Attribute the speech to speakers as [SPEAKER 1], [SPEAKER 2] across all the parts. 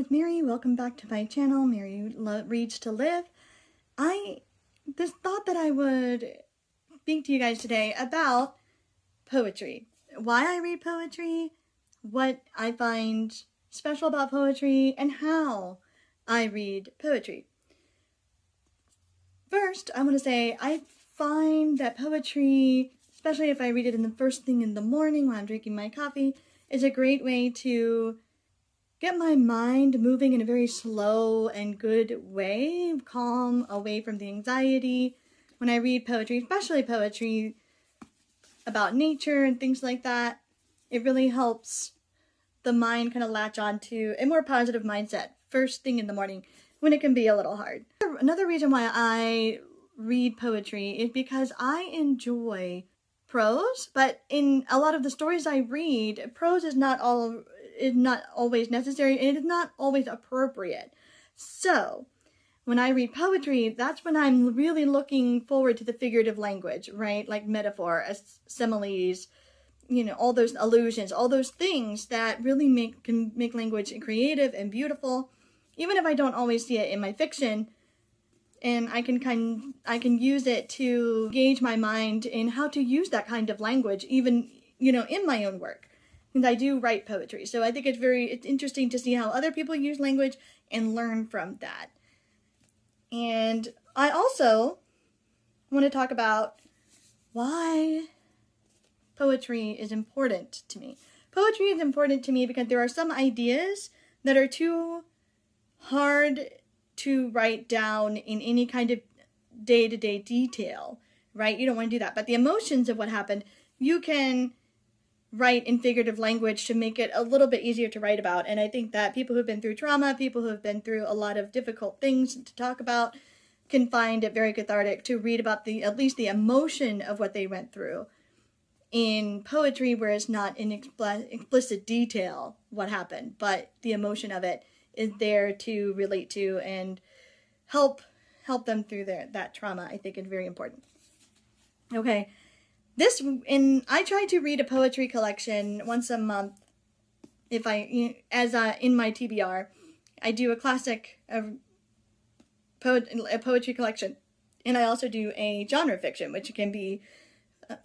[SPEAKER 1] with Mary. Welcome back to my channel, Mary Reads to Live. I just thought that I would speak to you guys today about poetry. Why I read poetry, what I find special about poetry, and how I read poetry. First, I want to say I find that poetry, especially if I read it in the first thing in the morning when I'm drinking my coffee, is a great way to get my mind moving in a very slow and good way, calm, away from the anxiety. When I read poetry, especially poetry about nature and things like that, it really helps the mind kind of latch on to a more positive mindset first thing in the morning when it can be a little hard. Another reason why I read poetry is because I enjoy prose, but in a lot of the stories I read, prose is not always necessary, and it is not always appropriate. So when I read poetry, that's when I'm really looking forward to the figurative language, right? Like metaphor, similes, all those allusions, all those things that really can make language creative and beautiful, even if I don't always see it in my fiction. And I can use it to gauge my mind in how to use that kind of language, even in my own work. And I do write poetry, so I think it's interesting to see how other people use language and learn from that. And I also want to talk about why poetry is important to me. Poetry is important to me because there are some ideas that are too hard to write down in any kind of day-to-day detail, right? You don't want to do that. But the emotions of what happened, you can write in figurative language to make it a little bit easier to write about. And I think that people who've been through trauma, people who have been through a lot of difficult things to talk about, can find it very cathartic to read about at least the emotion of what they went through in poetry, where it's not in explicit detail what happened, but the emotion of it is there to relate to and help them through that trauma. I think is very important. Okay. I try to read a poetry collection once a month. In my TBR, I do a classic poetry collection, and I also do a genre fiction, which can be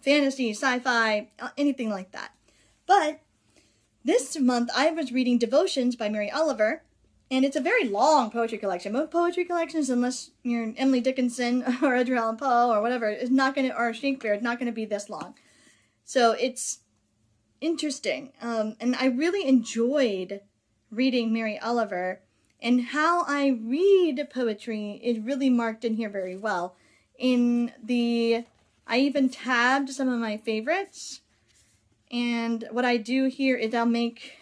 [SPEAKER 1] fantasy, sci-fi, anything like that. But this month I was reading Devotions by Mary Oliver, and it's a very long poetry collection. Most poetry collections, unless you're Emily Dickinson or Edgar Allan Poe or whatever, or Shakespeare, it's not going to be this long. So it's interesting. And I really enjoyed reading Mary Oliver, and how I read poetry is really marked in here very well. I even tabbed some of my favorites, and what I do here is I'll make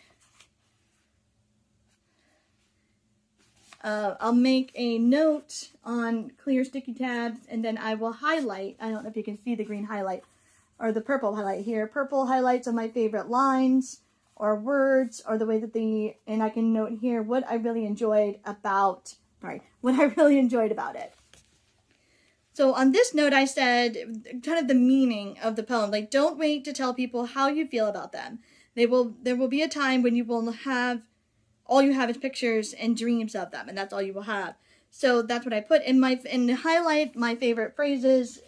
[SPEAKER 1] a note on clear sticky tabs, and then I will highlight. I don't know if you can see the green highlight or the purple highlight here. Purple highlights are my favorite lines or words, or the way that and I can note here what I really enjoyed about it. So on this note, I said kind of the meaning of the poem. Like, don't wait to tell people how you feel about them. There will be a time when you will have, all you have is pictures and dreams of them, and that's all you will have. So that's what I put in highlight my favorite phrases.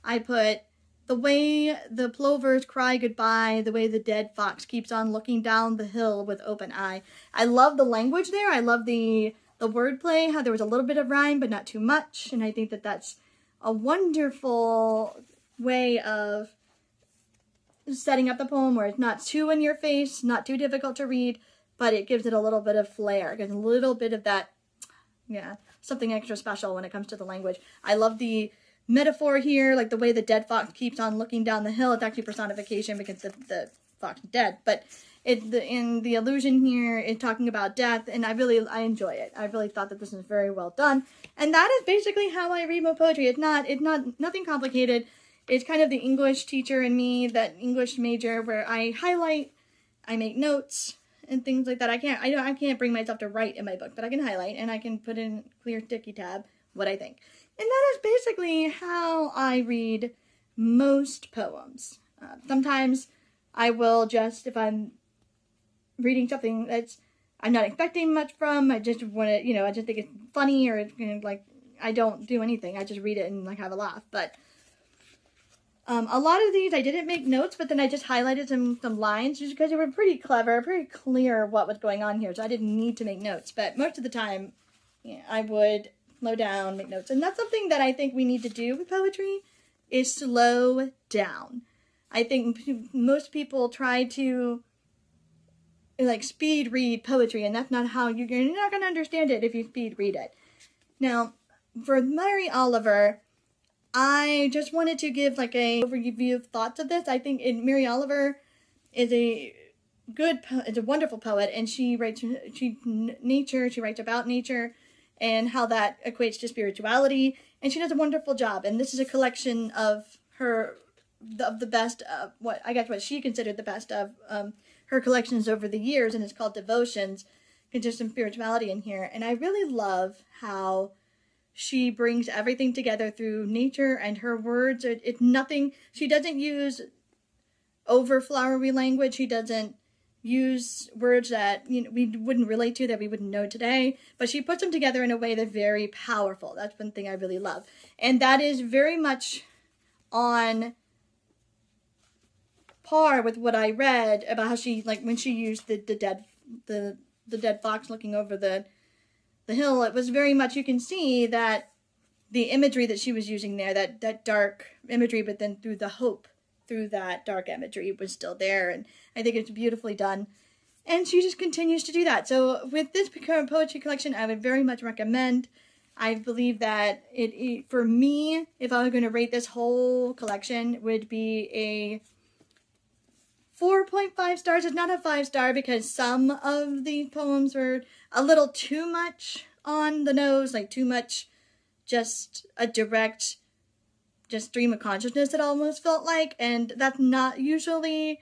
[SPEAKER 1] I put the way the plovers cry goodbye, the way the dead fox keeps on looking down the hill with open eye. I love the language there. I love the wordplay, how there was a little bit of rhyme, but not too much. And I think that that's a wonderful way of setting up the poem, where it's not too in your face, not too difficult to read, but it gives it a little bit of flair. It gives a little bit of that, something extra special when it comes to the language. I love the metaphor here, like the way the dead fox keeps on looking down the hill. It's actually personification because the fox is dead, but in the allusion here, it's talking about death, and I enjoy it. I really thought that this is very well done, and that is basically how I read my poetry. It's nothing complicated. It's kind of the English teacher in me, that English major, where I highlight, I make notes, and things like that. I can't bring myself to write in my book, but I can highlight, and I can put in clear sticky tab what I think. And that is basically how I read most poems. Sometimes I will just, if I'm reading something I'm not expecting much from. I just want to, you know, I just think it's funny, or it's, you know, like, I don't do anything. I just read it and like have a laugh. But a lot of these I didn't make notes, but then I just highlighted some lines just because they were pretty clever, pretty clear what was going on here. So I didn't need to make notes. But most of the time, yeah, I would slow down, make notes. And that's something that I think we need to do with poetry, is slow down. I think most people try to like speed read poetry, and that's not how you're not going to understand it if you speed read it. Now, for Mary Oliver, I just wanted to give like a overview of thoughts of this. I think Mary Oliver is a wonderful poet, and she writes about nature and how that equates to spirituality, and she does a wonderful job. And this is a collection of the best of what she considered the best of her collections over the years, and it's called Devotions. There's some spirituality in here, and I really love how she brings everything together through nature and her words. She doesn't use over flowery language. She doesn't use words that, you know, we wouldn't relate to, that we wouldn't know today, but she puts them together in a way that's very powerful. That's one thing I really love. And that is very much on par with what I read about how she, like, when she used the dead fox looking over the hill, it was very much, you can see that the imagery that she was using there, that dark imagery, but then through the hope through that dark imagery was still there, and I think it's beautifully done. And she just continues to do that. So with this current poetry collection, I would very much recommend. I believe that it for me, if I was going to rate this whole collection, would be a 4.5 stars. It's not a 5-star because some of the poems were a little too much on the nose, like too much just a direct stream of consciousness, it almost felt like, and that's not usually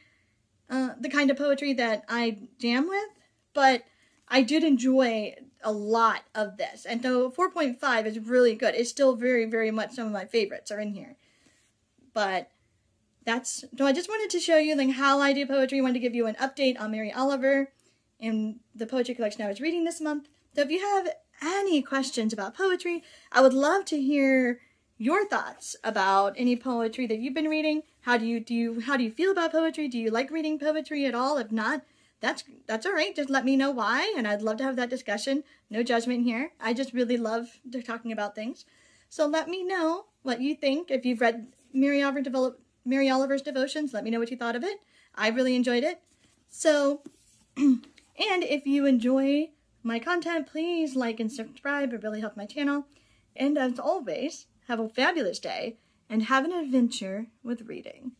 [SPEAKER 1] the kind of poetry that I jam with, but I did enjoy a lot of this, and so 4.5 is really good. It's still very, very much some of my favorites are in here, but so I just wanted to show you like how I do poetry. I wanted to give you an update on Mary Oliver and the poetry collection I was reading this month. So if you have any questions about poetry, I would love to hear your thoughts about any poetry that you've been reading. How do you feel about poetry? Do you like reading poetry at all? If not, that's all right. Just let me know why, and I'd love to have that discussion. No judgment here. I just really love talking about things. So let me know what you think. If you've read Mary Oliver's Devotions, let me know what you thought of it. I really enjoyed it. So, and if you enjoy my content, please like and subscribe. It really helps my channel. And as always, have a fabulous day and have an adventure with reading.